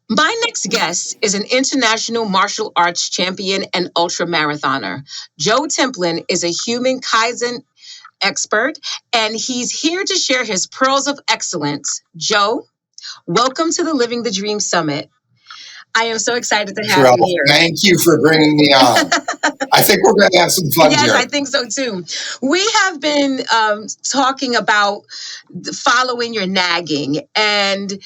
My next guest is an international martial arts champion and ultra marathoner. Joe Templin is a human Kaizen expert, and he's here to share his pearls of excellence. Joe, welcome to the Living the Dream Summit. I am so excited to have Sherelle, you here. thank you for bringing me on. I think we're going to have some fun Yes, here. I think so too. We have been talking about following your nagging and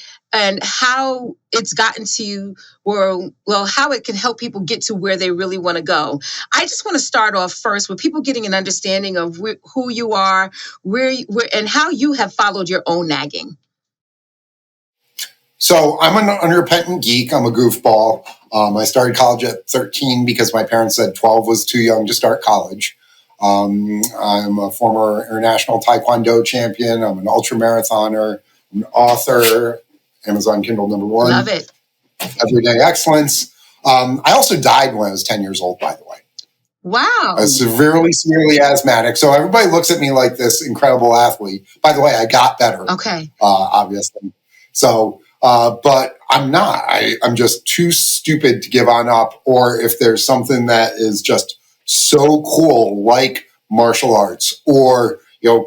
how it's gotten to you, or well, how it can help people get to where they really want to go. I just want to start off first with people getting an understanding of who you are, where, and how you have followed your own nagging. So I'm an unrepentant geek. I'm a goofball. I started college at 13 because my parents said 12 was too young to start college. I'm a former international Taekwondo champion. I'm an ultra marathoner, an author, Amazon Kindle #1. Love it. Everyday excellence. I also died when I was 10 years old, by the way. Wow. I was severely asthmatic. So everybody looks at me like this incredible athlete. By the way, I got better. Okay. Obviously. So, but I'm not. I'm just too stupid to give on up. Or if there's something that is just so cool, like martial arts or,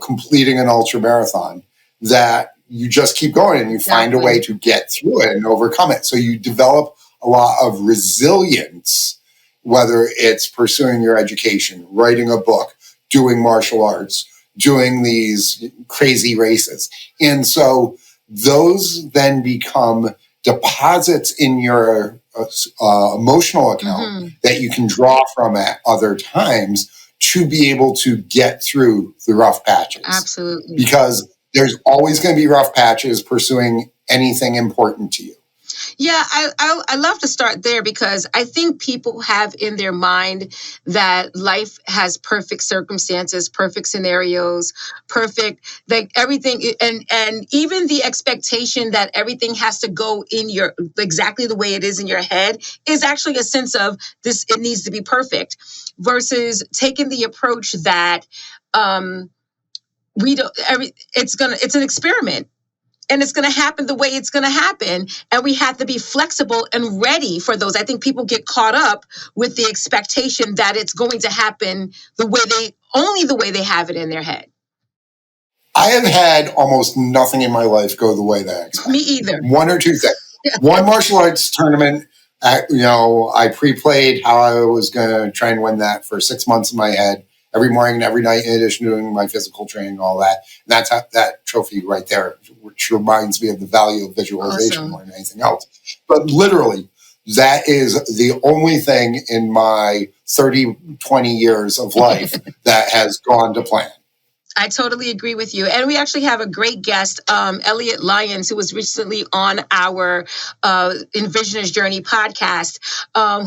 completing an ultra marathon, that you just keep going and you find a way to get through it and overcome it. So you develop a lot of resilience, whether it's pursuing your education, writing a book, doing martial arts, doing these crazy races. And so those then become deposits in your emotional account that you can draw from at other times to be able to get through the rough patches. Absolutely. Because there's always going to be rough patches pursuing anything important to you. Yeah, I love to start there because I think people have in their mind that life has perfect circumstances, perfect scenarios, perfect, like everything, and even the expectation that everything has to go in your exactly the way it is in your head is actually a sense of this. It needs to be perfect, versus taking the approach that we don't. It's an experiment. And it's going to happen the way it's going to happen. And we have to be flexible and ready for those. I think people get caught up with the expectation that it's going to happen the way they have it in their head. I have had almost nothing in my life go the way that I expected. Me either. One or two things. One martial arts tournament, I pre-played how I was going to try and win that for 6 months in my head, every morning and every night, in addition to doing my physical training and all that. And that's that trophy right there, which reminds me of the value of visualization more than anything else. But literally, that is the only thing in my 20 years of life that has gone to plan. I totally agree with you. And we actually have a great guest, Elliot Lyons, who was recently on our Envisioner's Journey podcast,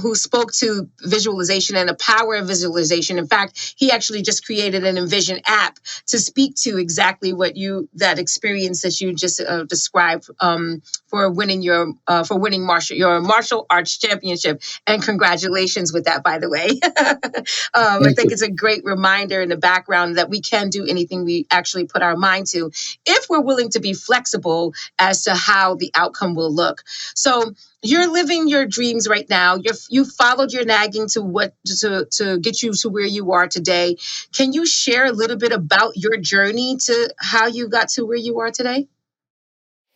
who spoke to visualization and the power of visualization. In fact, he actually just created an Envision app to speak to exactly that experience that you just described for winning your martial arts championship. And congratulations with that, by the way. I think it's a great reminder in the background that we can do anything we actually put our mind to if we're willing to be flexible as to how the outcome will look. So you're living your dreams right now. You followed your nagging to get you to where you are today. Can you share a little bit about your journey to how you got to where you are today?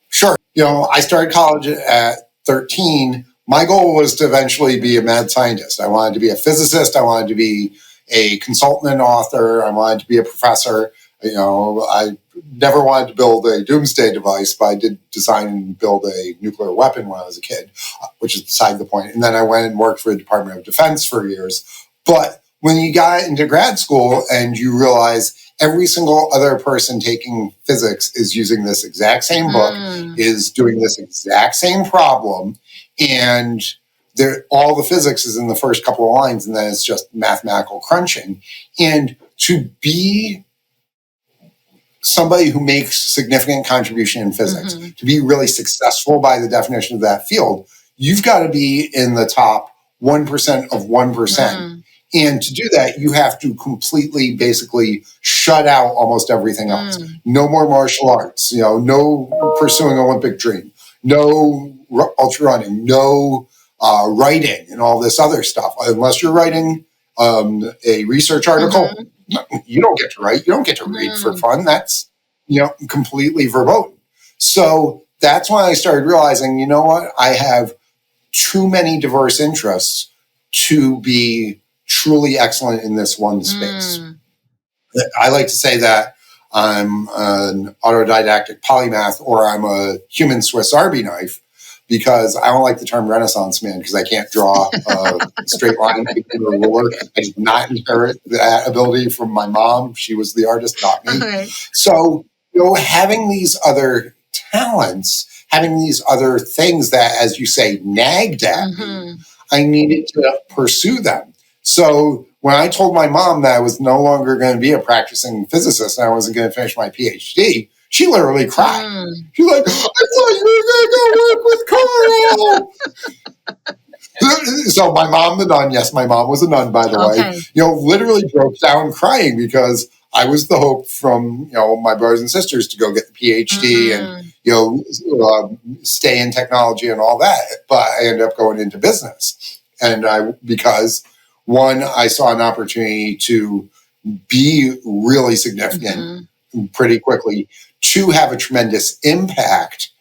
Sure. I started college at 13. My goal was to eventually be a mad scientist. I wanted to be a physicist. I wanted to be a consultant and author. I wanted to be a professor. I never wanted to build a doomsday device, but I did design and build a nuclear weapon when I was a kid, which is beside the point. And then I went and worked for the Department of Defense for years. But when you got into grad school and you realize every single other person taking physics is using this exact same book, is doing this exact same problem, and all the physics is in the first couple of lines, and then it's just mathematical crunching. And to be somebody who makes significant contribution in physics, to be really successful by the definition of that field, you've got to be in the top 1% of 1%. And to do that, you have to completely, basically shut out almost everything else. No more martial arts, no pursuing Olympic dream, no ultra running, no writing and all this other stuff. Unless you're writing a research article, you don't get to write. You don't get to read for fun. That's, completely verboten. So that's when I started realizing, you know what? I have too many diverse interests to be truly excellent in this one space. I like to say that I'm an autodidactic polymath, or I'm a human Swiss Army knife, because I don't like the term Renaissance man, because I can't draw a straight line with a ruler. I did not inherit that ability from my mom. She was the artist, not me. Okay. So, having these other talents, having these other things that, as you say, nagged at me, I needed to pursue them. So when I told my mom that I was no longer going to be a practicing physicist and I wasn't going to finish my PhD, she literally cried. She's like, I thought you were going to go work with Carl. So my mom, the nun, yes, my mom was a nun, by the way, literally broke down crying, because I was the hope from, my brothers and sisters to go get the PhD and, stay in technology and all that. But I ended up going into business. And because one, I saw an opportunity to be really significant pretty quickly, to have a tremendous impact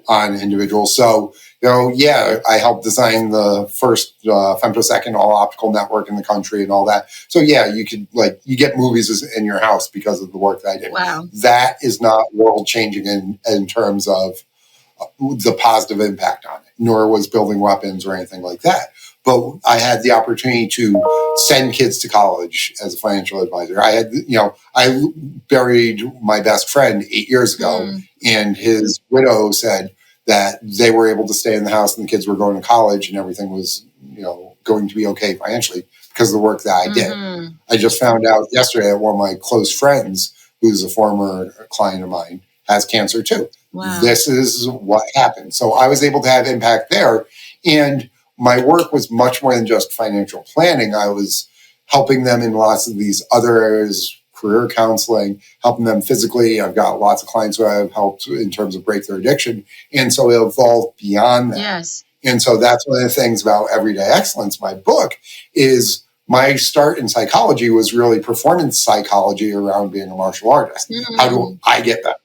on individuals. So, I helped design the first femtosecond all optical network in the country and all that. So you could you get movies in your house because of the work that I did. Wow. That is not world changing in terms of the positive impact on it, nor was building weapons or anything like that. But I had the opportunity to send kids to college as a financial advisor. I had, I buried my best friend 8 years ago, and his widow said that they were able to stay in the house and the kids were going to college and everything was, going to be okay financially because of the work that I did. I just found out yesterday that one of my close friends, who's a former client of mine, has cancer too. Wow. This is what happened. So I was able to have impact there. And my work was much more than just financial planning. I was helping them in lots of these other areas, career counseling, helping them physically. I've got lots of clients who I've helped in terms of break their addiction. And so it evolved beyond that. Yes. And so that's one of the things about Everyday Excellence, my book, is my start in psychology was really performance psychology around being a martial artist. How do I get better?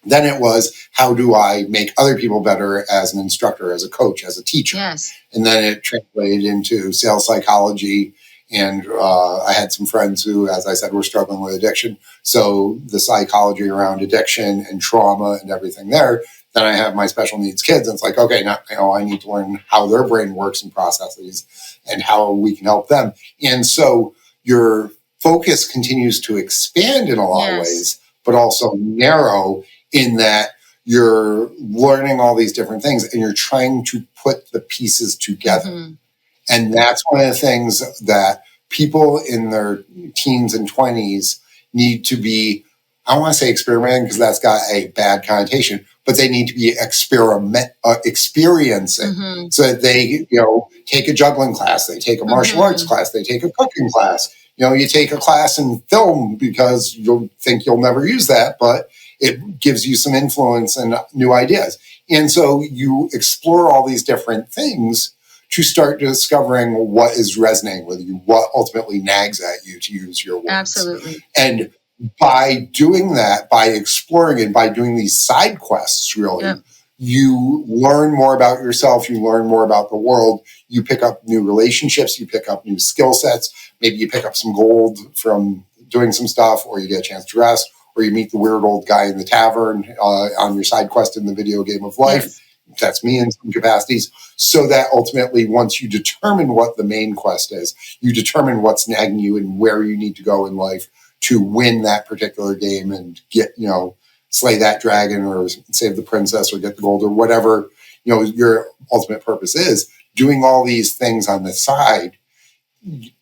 Then it was, how do I make other people better as an instructor, as a coach, as a teacher? Yes. And then it translated into sales psychology. And I had some friends who, as I said, were struggling with addiction. So the psychology around addiction and trauma and everything there. Then I have my special needs kids. And it's like, okay, now I need to learn how their brain works and processes and how we can help them. And so your focus continues to expand in a lot of ways, but also narrow in that you're learning all these different things and you're trying to put the pieces together. And that's one of the things that people in their teens and 20s need to be, I don't want to say experimenting because that's got a bad connotation, but they need to be experiencing so that they, take a juggling class, they take a martial arts class, they take a cooking class. You take a class in film because you'll think you'll never use that, but it gives you some influence and new ideas. And so you explore all these different things to start discovering what is resonating with you, what ultimately nags at you, to use your words. Absolutely. And by doing that, by exploring it, by doing these side quests, really, you learn more about yourself, you learn more about the world, you pick up new relationships, you pick up new skill sets, maybe you pick up some gold from doing some stuff, or you get a chance to rest, or you meet the weird old guy in the tavern on your side quest in the video game of life. Yes. That's me in some capacities. So that ultimately, once you determine what the main quest is, you determine what's nagging you and where you need to go in life to win that particular game and get, slay that dragon or save the princess or get the gold or whatever, your ultimate purpose is. Doing all these things on the side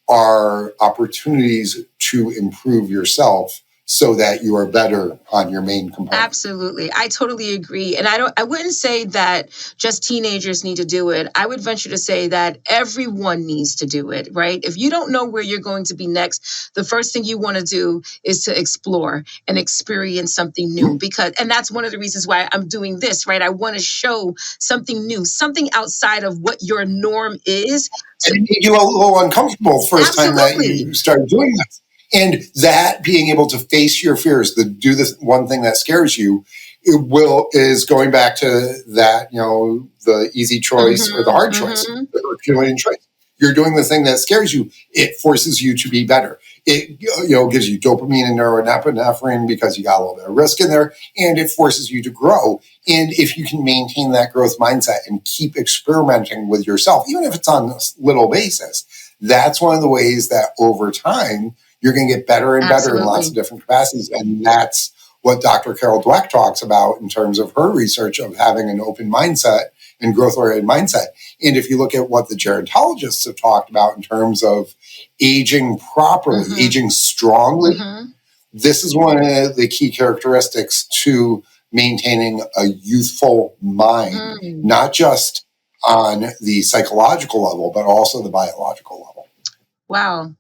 are opportunities to improve yourself so that you are better on your main component. Absolutely. I totally agree. And I wouldn't say that just teenagers need to do it. I would venture to say that everyone needs to do it, right? If you don't know where you're going to be next, the first thing you want to do is to explore and experience something new, and that's one of the reasons why I'm doing this, right? I want to show something new, something outside of what your norm is. And it made you a little uncomfortable the first time that you started doing this. And that being able to face your fears, to do this one thing that scares you, is going back to that, the easy choice or the hard choice, the Herculean choice. You're doing the thing that scares you. It forces you to be better. It gives you dopamine and norepinephrine because you got a little bit of risk in there, and it forces you to grow. And if you can maintain that growth mindset and keep experimenting with yourself, even if it's on a little basis, that's one of the ways that over time you're going to get better and better in lots of different capacities. And that's what Dr. Carol Dweck talks about in terms of her research of having an open mindset and growth-oriented mindset. And if you look at what the gerontologists have talked about in terms of aging properly, aging strongly, this is one of the key characteristics to maintaining a youthful mind, not just on the psychological level, but also the biological level. Wow.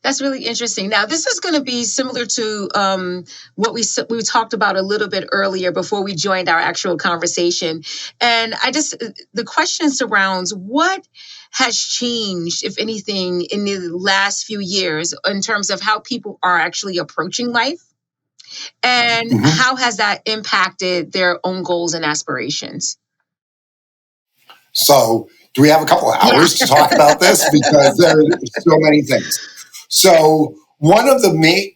That's really interesting. Now, this is going to be similar to what we talked about a little bit earlier before we joined our actual conversation. And the question surrounds what has changed, if anything, in the last few years in terms of how people are actually approaching life, and how has that impacted their own goals and aspirations? So, do we have a couple of hours to talk about this? Because there are so many things. So one of the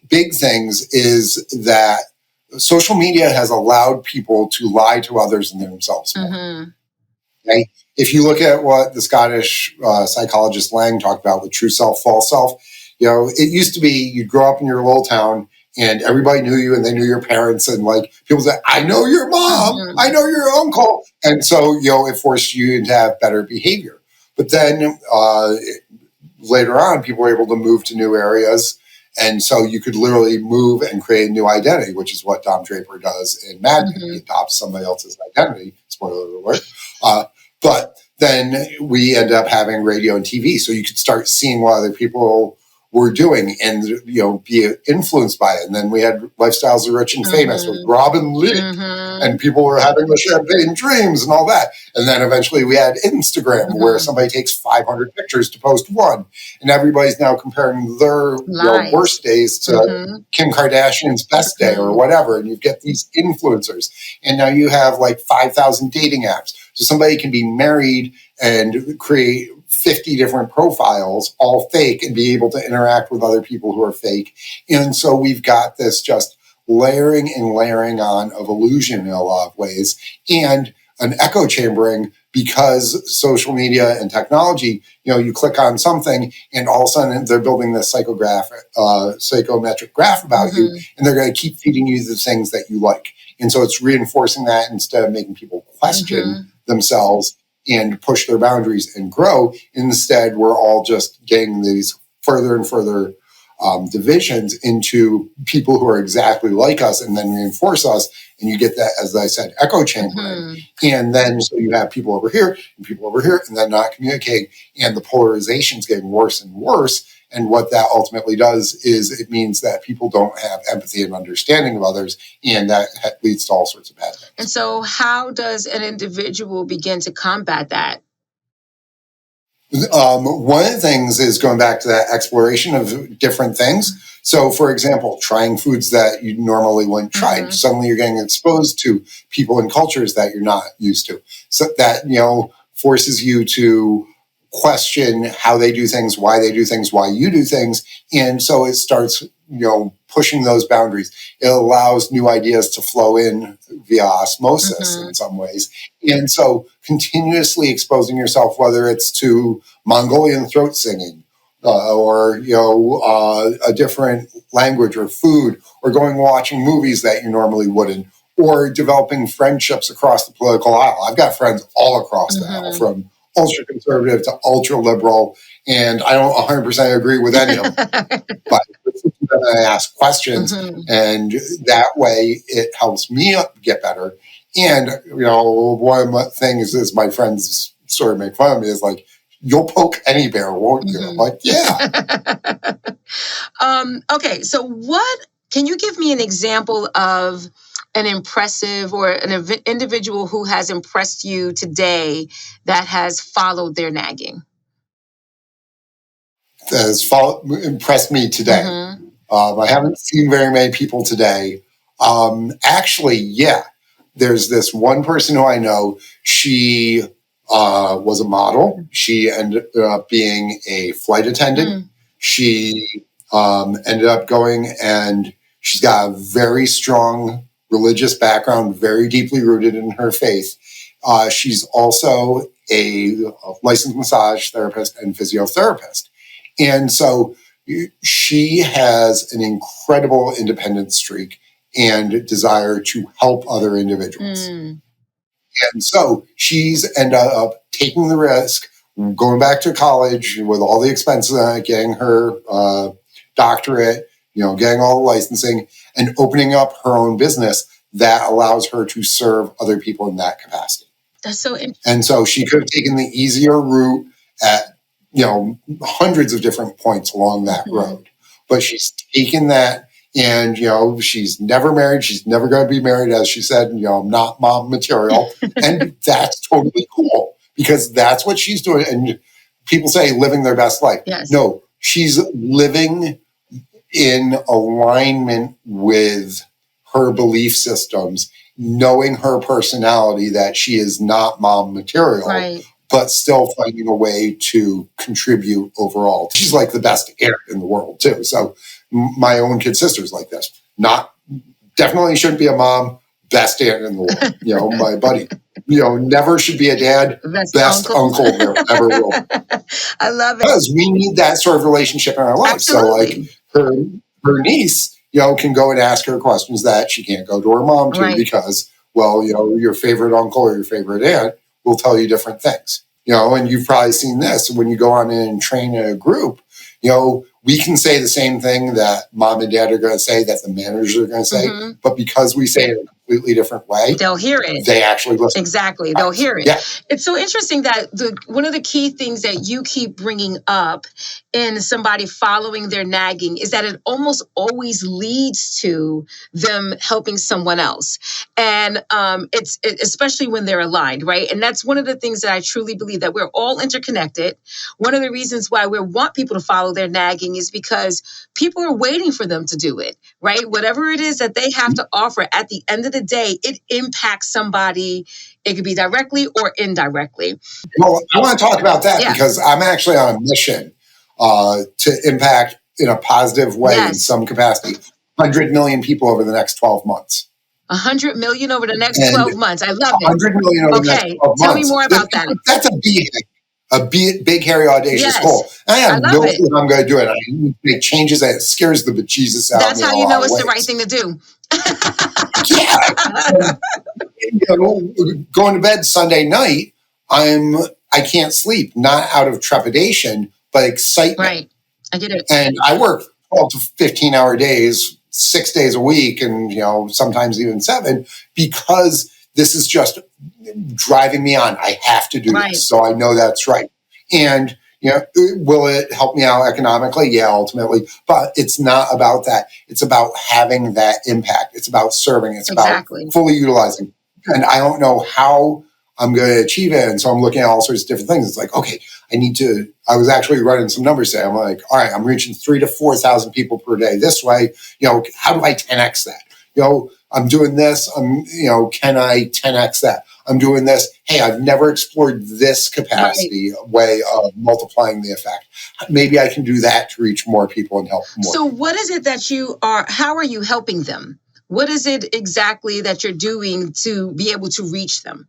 big things is that social media has allowed people to lie to others and themselves more. Okay? If you look at what the Scottish psychologist Lang talked about with true self, false self, it used to be you'd grow up in your little town and everybody knew you and they knew your parents, and like people said, I know your mom, I know your uncle. And so, it forced you to have better behavior. But then later on, people were able to move to new areas. And so you could literally move and create a new identity, which is what Dom Draper does in Mad Men. He adopts somebody else's identity. Spoiler alert. But then we end up having radio and TV. So you could start seeing what other people were doing and, be influenced by it. And then we had Lifestyles of Rich and Famous with Robin Leake, and people were having the champagne dreams and all that. And then eventually we had Instagram where somebody takes 500 pictures to post one. And everybody's now comparing their worst days to Kim Kardashian's best day or whatever. And you get these influencers. And now you have like 5,000 dating apps. So somebody can be married and create 50 different profiles, all fake, and be able to interact with other people who are fake. And so we've got this just layering and layering on of illusion in a lot of ways, and an echo chambering, because social media and technology, you click on something and all of a sudden they're building this psychometric graph about you, and they're going to keep feeding you the things that you like. And so it's reinforcing that instead of making people question themselves and push their boundaries and grow. Instead, we're all just getting these further and further divisions into people who are exactly like us and then reinforce us. And you get that, as I said, echo chambering. And then so you have people over here and people over here and then not communicating. And the polarization is getting worse and worse. And what that ultimately does is it means that people don't have empathy and understanding of others, and that leads to all sorts of bad things. And so how does an individual begin to combat that? One of the things is going back to that exploration of different things. So, for example, trying foods that you normally wouldn't try. Suddenly you're getting exposed to people and cultures that you're not used to. So that, forces you to question how they do things, why they do things, why you do things. And so it starts, pushing those boundaries. It allows new ideas to flow in via osmosis in some ways. And so continuously exposing yourself, whether it's to Mongolian throat singing, or a different language or food, or going watching movies that you normally wouldn't, or developing friendships across the political aisle. I've got friends all across the aisle, from ultra conservative to ultra liberal, and I don't 100% agree with any of them. But and I ask questions, and that way it helps me get better. And one of my things is my friends sort of make fun of me is like, you'll poke any bear, won't you? I'm like, yeah. Okay, so what can you give me an example of an impressive or an individual who has impressed you today that has followed their nagging? That has impressed me today. I haven't seen very many people today. Actually, yeah, there's this one person who I know. She was a model. She ended up being a flight attendant. She ended up going, and she's got a very strong religious background, very deeply rooted in her faith. She's also a licensed massage therapist and physiotherapist. And so she has an incredible independent streak and desire to help other individuals. And so she's ended up taking the risk, going back to college with all the expenses, getting her doctorate, getting all the licensing, and opening up her own business that allows her to serve other people in that capacity. That's so interesting. And so she could have taken the easier route at hundreds of different points along that road. But she's taken that, and, she's never married. She's never going to be married. As she said, I'm not mom material. And that's totally cool because that's what she's doing. And people say living their best life. Yes. No, she's living in alignment with her belief systems, knowing her personality, that she is not mom material. Right. But still finding a way to contribute overall. She's like the best aunt in the world too. So my own kid sister's like this. Definitely shouldn't be a mom, best aunt in the world. My buddy. Never should be a dad, best uncle there ever will. I love it. Because we need that sort of relationship in our life. Absolutely. So like her niece, can go and ask her questions that she can't go to her mom to because, your favorite uncle or your favorite aunt will tell you different things, and you've probably seen this when you go on and train in a group, we can say the same thing that mom and dad are going to say, that the managers are going to say, but because we say it in a completely different way, they'll hear it. They actually listen. Exactly. They'll hear it. Yeah. It's so interesting that one of the key things that you keep bringing up in somebody following their nagging is that it almost always leads to them helping someone else. And it's especially when they're aligned, right? And that's one of the things that I truly believe, that we're all interconnected. One of the reasons why we want people to follow their nagging is because people are waiting for them to do it, right? Whatever it is that they have to offer, at the end of the day, it impacts somebody. It could be directly or indirectly. Well, I want to talk about that because I'm actually on a mission to impact in a positive way in some capacity 100 million people over the next 12 months. 100 million over the next 12 months. I love it. 100 million over the next 12 months. Tell me more about that. That's a big, hairy, audacious goal. I have no clue how I'm going to do it. I make changes that scares the bejesus out of me. That's how you know it's the right thing to do. Going to bed Sunday night, I can't sleep, not out of trepidation, but excitement. Right. I get it. And I work 12 to 15-hour days, 6 days a week, and sometimes even 7, because this is just driving me on. I have to do this, so I know that's right. And will it help me out economically? Yeah, ultimately. But it's not about that. It's about having that impact. It's about serving. It's about fully utilizing. And I don't know how I'm going to achieve it. And so I'm looking at all sorts of different things. It's like, okay, I was actually running some numbers today. I'm like, all right, I'm reaching 3,000 to 4,000 people per day this way. How do I 10X that? I'm doing this. Can I 10X that? I'm doing this. Hey, I've never explored this capacity way of multiplying the effect. Maybe I can do that to reach more people and help more. So what is it that how are you helping them? What is it exactly that you're doing to be able to reach them?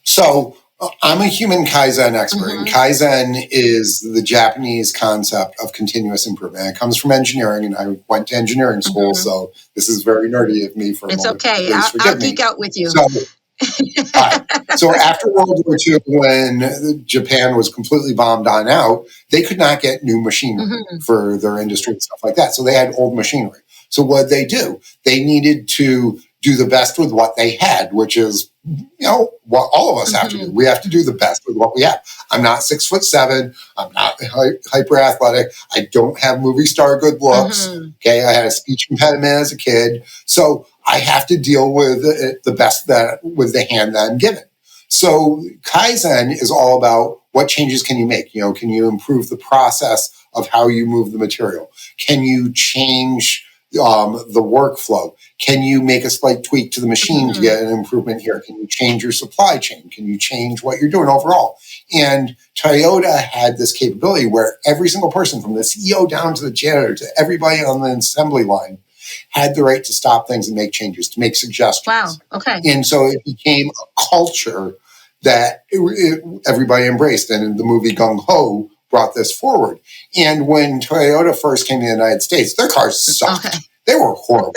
So I'm a human Kaizen expert. And Kaizen is the Japanese concept of continuous improvement. It comes from engineering, and I went to engineering school, so this is very nerdy of me for a moment. It's okay. I'll geek out with you. So All right. So after World War II, when Japan was completely bombed on out, they could not get new machinery for their industry and stuff like that. So they had old machinery. So what did they do? They needed to do the best with what they had, which is, what all of us have to do. We have to do the best with what we have. I'm not 6'7". I'm not hyper athletic. I don't have movie star good looks. Okay. I had a speech impediment as a kid. So I have to deal with it the best with the hand that I'm given. So Kaizen is all about what changes can you make? Can you improve the process of how you move the material? Can you change the workflow? Can you make a slight tweak to the machine to get an improvement here? Can you change your supply chain? Can you change what you're doing overall? And Toyota had this capability where every single person, from the CEO down to the janitor to everybody on the assembly line, had the right to stop things and make changes, to make suggestions. Wow. Okay. And so it became a culture that everybody embraced. And in the movie Gung Ho brought this forward. And when Toyota first came to the United States, their cars sucked. Okay. They were horrible.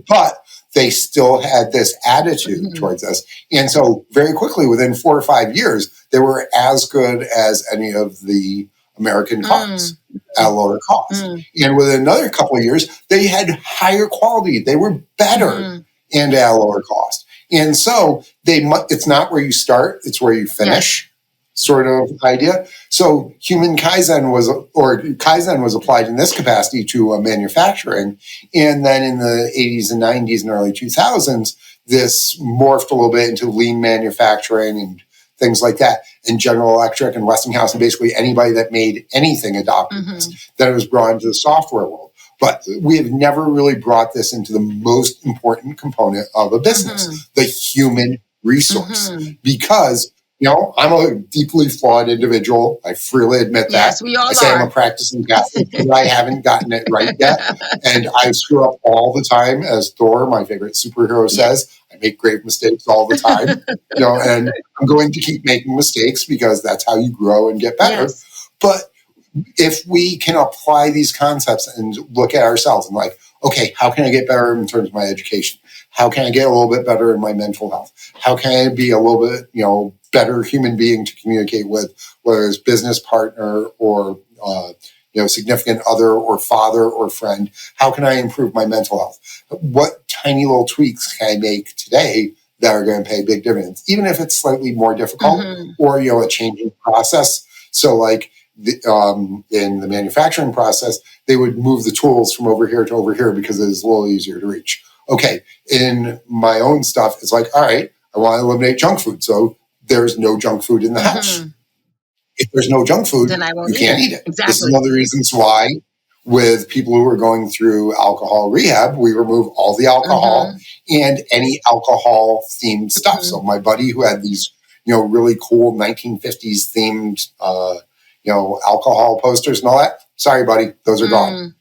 But they still had this attitude towards us. And so very quickly, within 4 or 5 years, they were as good as any of the American cars at a lower cost. And within another couple of years, they had higher quality. They were better and at a lower cost. And so it's not where you start, it's where you finish, sort of idea. So Kaizen was applied in this capacity to manufacturing. And then in the 80s and 90s and early 2000s, this morphed a little bit into lean manufacturing and things like that. And General Electric and Westinghouse and basically anybody that made anything adopted this. Then it was brought into the software world. But we have never really brought this into the most important component of a business, the human resource. Because, I'm a deeply flawed individual. I freely admit that. Yes, we all I say are. I'm a practicing Catholic, but I haven't gotten it right yet. And I screw up all the time, as Thor, my favorite superhero, says. I make grave mistakes all the time. And I'm going to keep making mistakes because that's how you grow and get better. Yes. But if we can apply these concepts and look at ourselves and okay, how can I get better in terms of my education? How can I get a little bit better in my mental health? How can I be a little bit, better human being to communicate with, whether it's business partner or, significant other or father or friend? How can I improve my mental health? What tiny little tweaks can I make today that are going to pay big dividends, even if it's slightly more difficult or, a changing process? So in the manufacturing process, they would move the tools from over here to over here because it is a little easier to reach. Okay, in my own stuff, it's all right, I want to eliminate junk food. So there's no junk food in the house. If there's no junk food, then you can't eat it. Exactly. This is one of the reasons why with people who are going through alcohol rehab, we remove all the alcohol and any alcohol themed stuff. So my buddy who had these, really cool 1950s themed, alcohol posters and all that. Sorry, buddy, those are gone.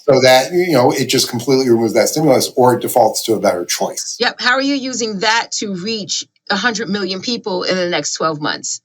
So that, it just completely removes that stimulus or it defaults to a better choice. Yep. How are you using that to reach 100 million people in the next 12 months?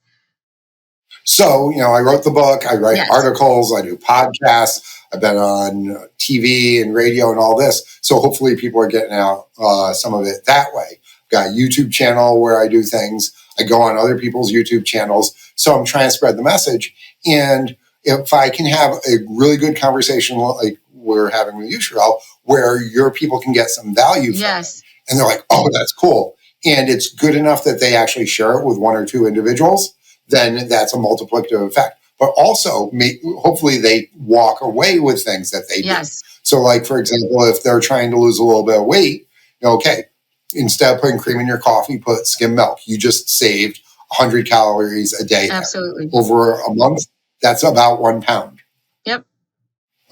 So, I wrote the book, I write articles, I do podcasts, I've been on TV and radio and all this. So hopefully people are getting out some of it that way. Got a YouTube channel where I do things. I go on other people's YouTube channels. So I'm trying to spread the message. And if I can have a really good conversation like we're having with you, Sherelle, where your people can get some value from it. And they're like, oh, that's cool. And it's good enough that they actually share it with 1 or 2 individuals, then that's a multiplicative effect. But also, hopefully they walk away with things that they do. So for example, if they're trying to lose a little bit of weight, okay, instead of putting cream in your coffee, put skim milk. You just saved 100 calories a day. Absolutely. Over a month, that's about 1 pound. Yep.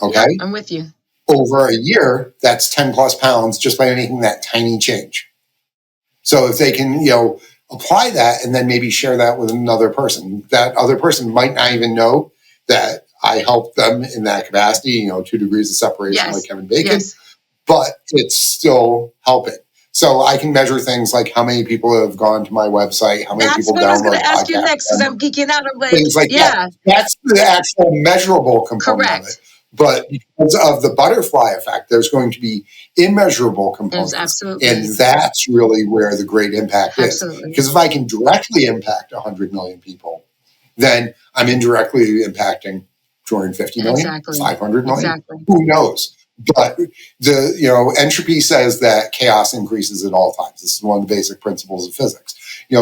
Okay? Yep, I'm with you. Over a year, that's 10 plus pounds just by making that tiny change. So if they can, apply that and then maybe share that with another person, that other person might not even know that I helped them in that capacity, 2 degrees of separation like Kevin Bacon, but it's still helping. So I can measure things like how many people have gone to my website, how many people download podcasts. That's what I was going to ask you next, because I'm geeking out. I'm like, things like that. That's the actual measurable component of it. But because of the butterfly effect, there's going to be immeasurable components. Absolutely. And that's really where the great impact Absolutely. is. Because if I can directly impact 100 million people, then I'm indirectly impacting 250 million, Exactly. 500 million. Exactly. Who knows? But entropy says that chaos increases at all times. This is one of the basic principles of physics.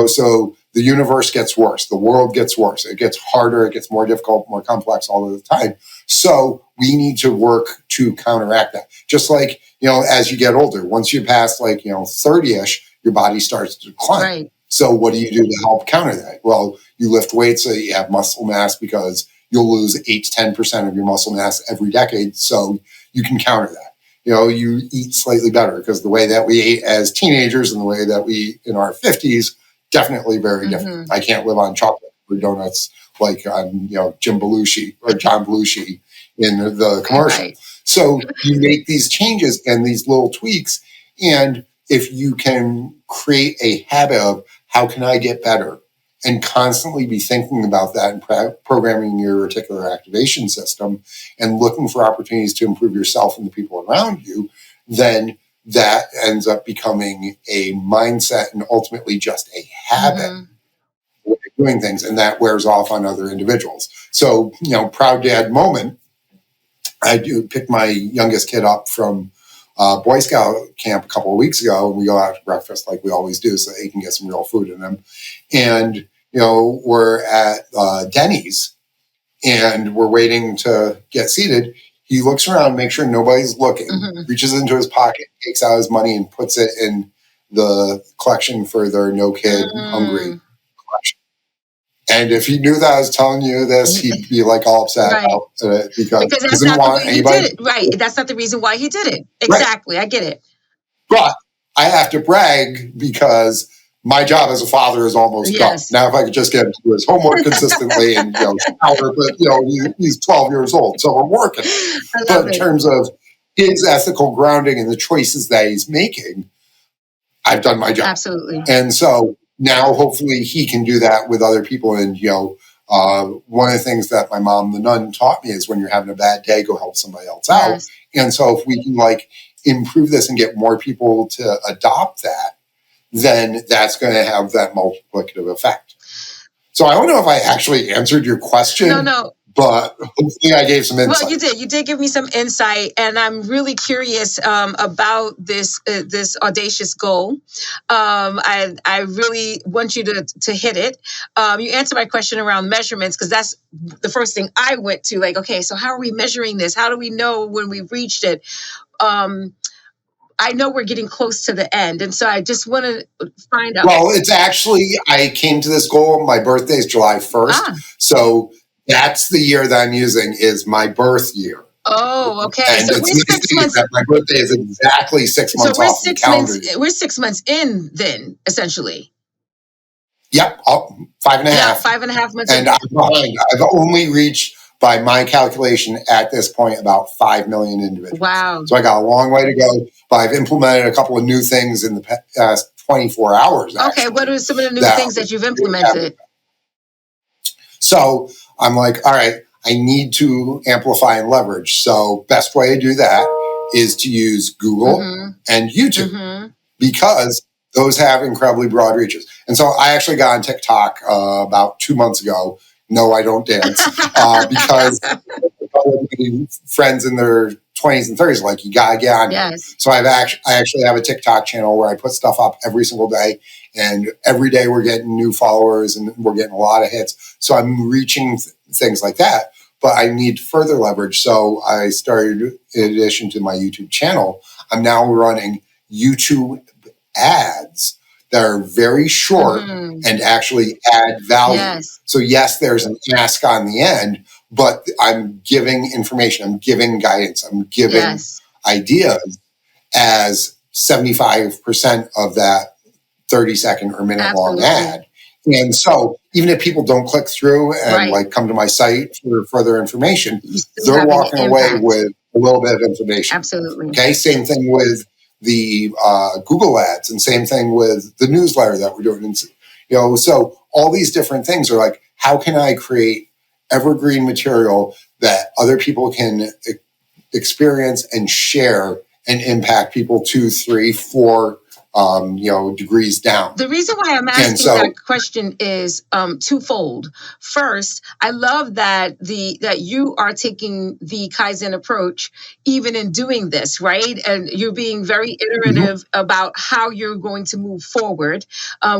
So the universe gets worse, the world gets worse, it gets harder, it gets more difficult, more complex all of the time. So we need to work to counteract that. Just like, as you get older, once you pass 30-ish, your body starts to decline. Right. So what do you do to help counter that? Well, you lift weights so you have muscle mass, because you'll lose 8 to 10% of your muscle mass every decade. So you can counter that. You eat slightly better, because the way that we ate as teenagers and the way that we eat in our 50s, definitely very different. I can't live on chocolate or donuts like I'm, Jim Belushi or John Belushi in the commercial. Right. So you make these changes and these little tweaks. And if you can create a habit of how can I get better, and constantly be thinking about that and programming your reticular activation system and looking for opportunities to improve yourself and the people around you, then that ends up becoming a mindset and ultimately just a habit of doing things, and that wears off on other individuals. So, proud dad moment. I picked my youngest kid up from Boy Scout camp a couple of weeks ago, and we go out to breakfast like we always do, so he can get some real food in him. And we're at Denny's, and we're waiting to get seated. He looks around, makes sure nobody's looking, reaches into his pocket, takes out his money, and puts it in the collection for their No Kid Hungry collection. And if he knew that I was telling you this, he'd be all upset about it, because he that's doesn't not want the way anybody. He did it. Right. That's not the reason why he did it. Exactly. Right. I get it. But I have to brag, because my job as a father is almost done. Now, if I could just get him to do his homework consistently and shower, but he's 12 years old, so we're working. But in terms of his ethical grounding and the choices that he's making, I've done my job. Absolutely. And so now, hopefully, he can do that with other people. And one of the things that my mom, the nun, taught me is when you're having a bad day, go help somebody else out. And so if we can improve this and get more people to adopt that, then that's going to have that multiplicative effect. So I don't know if I actually answered your question. No. But hopefully I gave some insight. Well, you did. You did give me some insight, and I'm really curious about this audacious goal. I really want you to hit it. You answered my question around measurements, because that's the first thing I went to. Okay, so how are we measuring this? How do we know when we've reached it? I know we're getting close to the end, and so I just want to find out. Well, it's actually, I came to this goal. My birthday is July 1st. So that's the year that I'm using, is my birth year. Oh, okay. And so it's nice to that my birthday is exactly 6 months off the calendar. We're 6 months in then, essentially. Yep, 5.5. Yeah, 5.5 months. And I'm behind. I've only reached, by my calculation, at this point, about 5 million individuals. Wow. So I got a long way to go, but I've implemented a couple of new things in the past 24 hours. Okay, what are some of the new things that you've implemented? So I'm all right, I need to amplify and leverage. So best way to do that is to use Google and YouTube, because those have incredibly broad reaches. And so I actually got on TikTok about 2 months ago. No, I don't dance, because friends in their 20s and 30s you gotta get on. Yes. So I actually have a TikTok channel where I put stuff up every single day, and every day we're getting new followers and we're getting a lot of hits. So I'm reaching things like that, but I need further leverage. So I started, in addition to my YouTube channel, I'm now running YouTube ads that are very short and actually add value. Yes. So yes, there's an ask on the end, but I'm giving information, I'm giving guidance, I'm giving ideas as 75% of that 30-second or minute long ad. And so even if people don't click through and come to my site for further information, they're walking away with a little bit of information. Absolutely. Okay. Same thing with the Google ads, and same thing with the newsletter that we're doing. And, so all these different things are how can I create evergreen material that other people can experience and share and impact people 2, 3, 4 degrees down. The reason why I'm asking that question is twofold. First, I love that you are taking the Kaizen approach even in doing this, right? And you're being very iterative about how you're going to move forward,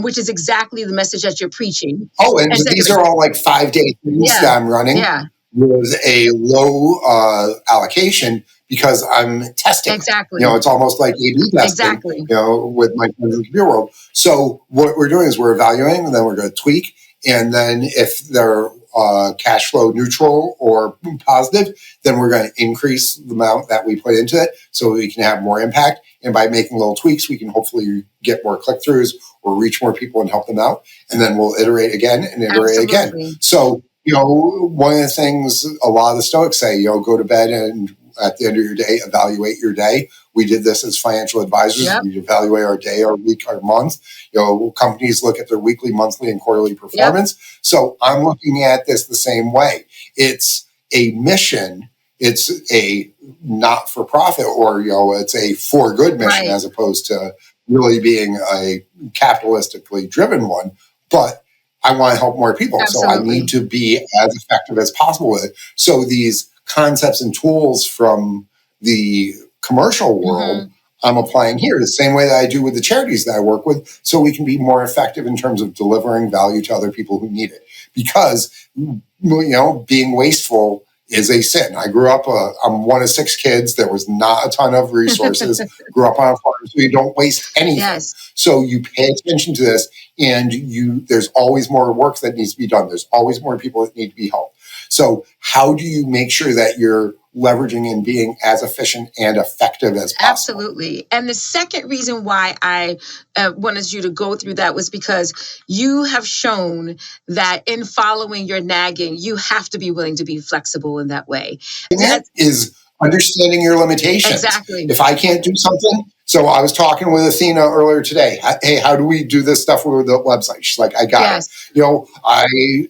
which is exactly the message that you're preaching. Oh, and these are all like 5-day things that I'm running with a low allocation because I'm testing. Exactly. It's almost like A/B testing. Exactly. With my friends in the computer world. So what we're doing is we're evaluating, and then we're going to tweak, and then if they're cash flow neutral or positive, then we're going to increase the amount that we put into it so we can have more impact. And by making little tweaks, we can hopefully get more click-throughs or reach more people and help them out. And then we'll iterate again and iterate again. So, one of the things a lot of the Stoics say, go to bed and at the end of your day, evaluate your day. We did this as financial advisors. Yep. We evaluate our day, our week, our month. Companies look at their weekly, monthly, and quarterly performance. Yep. So I'm looking at this the same way. It's a mission. It's a not-for-profit, or it's a for-good mission, as opposed to really being a capitalistically driven one. But I want to help more people, so I need to be as effective as possible with it. So these concepts and tools from the commercial world, I'm applying here the same way that I do with the charities that I work with, so we can be more effective in terms of delivering value to other people who need it. Because, being wasteful is a sin. I grew up, I'm one of 6 kids. There was not a ton of resources. Grew up on a farm, so you don't waste anything. Yes. So you pay attention to this, and there's always more work that needs to be done. There's always more people that need to be helped. So how do you make sure that you're leveraging and being as efficient and effective as possible? Absolutely. And the second reason why I wanted you to go through that was because you have shown that in following your nagging, you have to be willing to be flexible in that way. That is understanding your limitations. Exactly. If I can't do something, so I was talking with Athena earlier today. Hey, how do we do this stuff with the website? She's like, I got it. I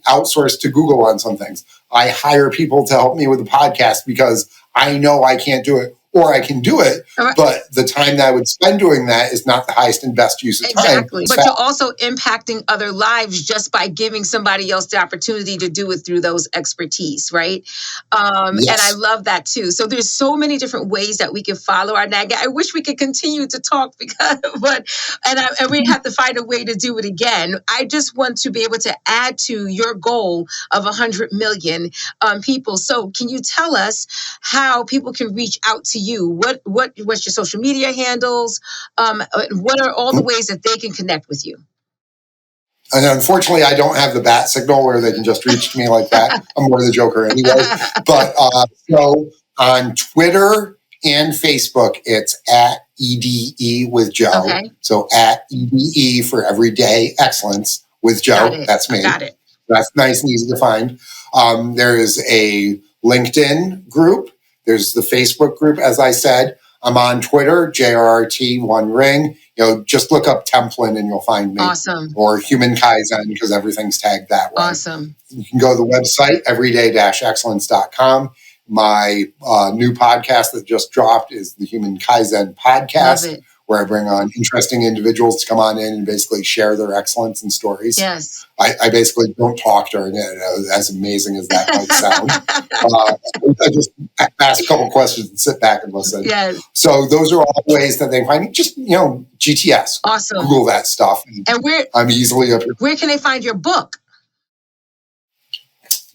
outsource to Google on some things. I hire people to help me with the podcast because I know I can't do it, or I can do it, but the time that I would spend doing that is not the highest and best use of time. Exactly. But you're also impacting other lives just by giving somebody else the opportunity to do it through those expertise, right? Yes. And I love that too. So there's so many different ways that we can follow our nagging. I wish we could continue to talk and we have to find a way to do it again. I just want to be able to add to your goal of 100 million people. So can you tell us how people can reach out to you? What's your social media handles? What are all the ways that they can connect with you? And unfortunately, I don't have the bat signal where they can just reach me like that. I'm more the joker anyway. But so on Twitter and Facebook, it's at EDE with Joe. Okay. So at EDE for Everyday Excellence with Joe. That's me. Got it. That's nice and easy to find. There is a LinkedIn group. There's the Facebook group, as I said. I'm on Twitter, JRRT1Ring. Just look up Templin and you'll find me. Awesome. Or Human Kaizen, because everything's tagged that way. Awesome. You can go to the website, everyday-excellence.com. My new podcast that just dropped is the Human Kaizen Podcast, where I bring on interesting individuals to come on in and basically share their excellence and stories. Yes. I basically don't talk during it, as amazing as that might sound. I just ask a couple questions and sit back and listen. Yes. So those are all ways that they find me. Just, GTS. Awesome. Google that stuff. And I'm easily up here. Where can they find your book?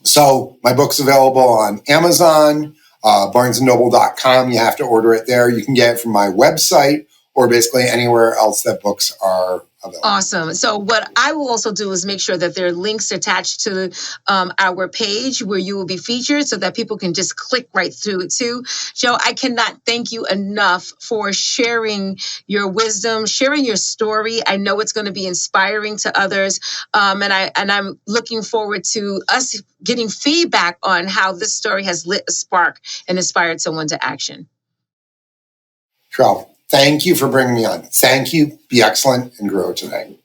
So my book's available on Amazon, barnesandnoble.com. You have to order it there. You can get it from my website or basically anywhere else that books are available. Awesome. So what I will also do is make sure that there are links attached to our page where you will be featured so that people can just click right through it too. Joe, I cannot thank you enough for sharing your wisdom, sharing your story. I know it's going to be inspiring to others. And I'm looking forward to us getting feedback on how this story has lit a spark and inspired someone to action. Sure. Thank you for bringing me on. Thank you. Be excellent and grow today.